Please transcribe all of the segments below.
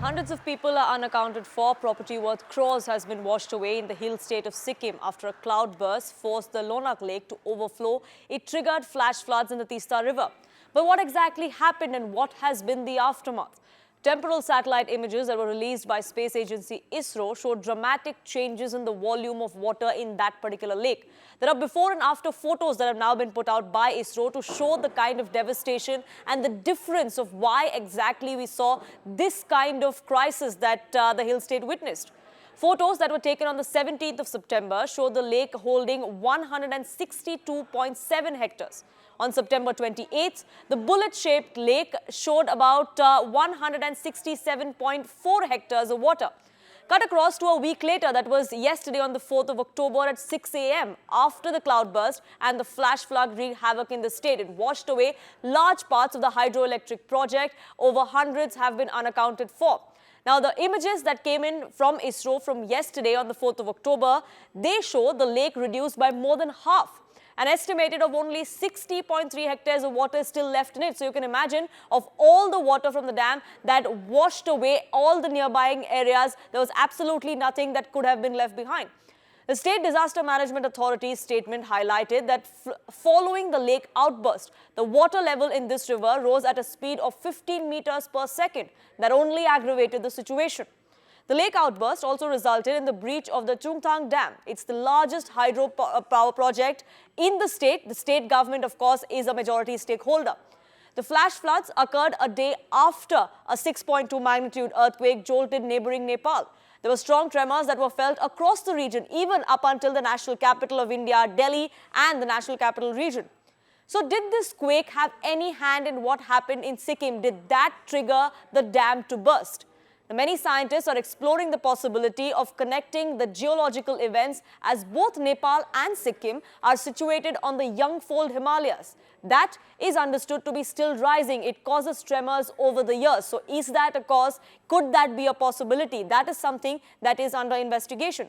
Hundreds of people are unaccounted for. Property worth crores has been washed away in the hill state of Sikkim after a cloudburst forced the Lhonak lake to overflow. It triggered flash floods in the Teesta river. But what exactly happened and what has been the aftermath? Temporal satellite images that were released by space agency ISRO showed dramatic changes in the volume of water in that particular lake. There are before and after photos that have now been put out by ISRO to show the kind of devastation and the difference of why exactly we saw this kind of crisis that the hill state witnessed. Photos that were taken on the 17th of September show the lake holding 162.7 hectares. On September 28th, the bullet-shaped lake showed about 167.4 hectares of water. Cut across to a week later, that was yesterday on the 4th of October at 6 a.m. after the cloudburst and the flash flood wreaked havoc in the state. It washed away large parts of the hydroelectric project. Over hundreds have been unaccounted for. Now, the images that came in from ISRO from yesterday on the 4th of October, they show the lake reduced by more than half. An estimated of only 60.3 hectares of water is still left in it. So you can imagine, of all the water from the dam that washed away all the nearby areas, there was absolutely nothing that could have been left behind. The State Disaster Management Authority's statement highlighted that following the lake outburst, the water level in this river rose at a speed of 15 meters per second. That only aggravated the situation. The lake outburst also resulted in the breach of the Chungthang Dam. It's the largest hydropower project in the state. The state government, of course, is a majority stakeholder. The flash floods occurred a day after a 6.2 magnitude earthquake jolted neighboring Nepal. There were strong tremors that were felt across the region, even up until the national capital of India, Delhi, and the national capital region. So did this quake have any hand in what happened in Sikkim? Did that trigger the dam to burst? Many scientists are exploring the possibility of connecting the geological events, as both Nepal and Sikkim are situated on the young-fold Himalayas. That is understood to be still rising. It causes tremors over the years. So is that a cause? Could that be a possibility? That is something that is under investigation.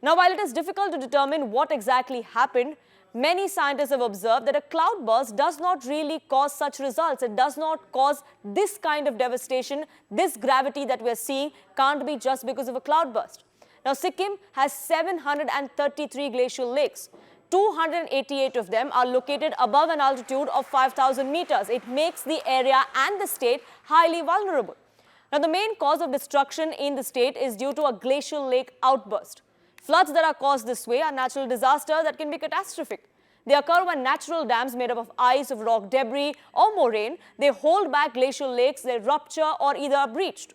Now, while it is difficult to determine what exactly happened, many scientists have observed that a cloudburst does not really cause such results. It does not cause this kind of devastation. This gravity that we are seeing can't be just because of a cloudburst. Now, Sikkim has 733 glacial lakes. 288 of them are located above an altitude of 5,000 meters. It makes the area and the state highly vulnerable. Now, the main cause of destruction in the state is due to a glacial lake outburst. Floods that are caused this way are natural disasters that can be catastrophic. They occur when natural dams made up of ice, of rock debris or moraine, they hold back glacial lakes, they rupture or either are breached.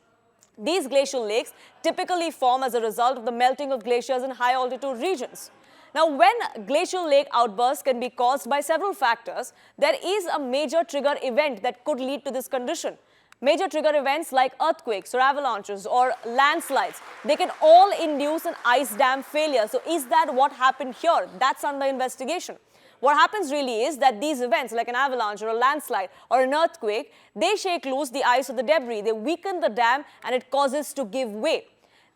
These glacial lakes typically form as a result of the melting of glaciers in high altitude regions. Now, when glacial lake outbursts can be caused by several factors, there is a major trigger event that could lead to this condition. Major trigger events like earthquakes or avalanches or landslides, they can all induce an ice dam failure. So is that what happened here? That's under investigation. What happens really is that these events like an avalanche or a landslide or an earthquake, they shake loose the ice or the debris. They weaken the dam and it causes to give way.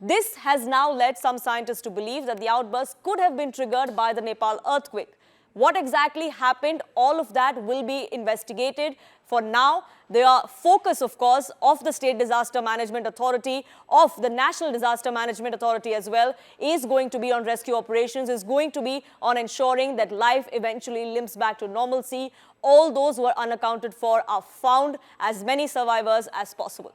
This has now led some scientists to believe that the outburst could have been triggered by the Nepal earthquake. What exactly happened, all of that will be investigated. For now, the focus, of course, of the State Disaster Management Authority, of the National Disaster Management Authority as well, is going to be on rescue operations, is going to be on ensuring that life eventually limps back to normalcy. All those who are unaccounted for are found, as many survivors as possible.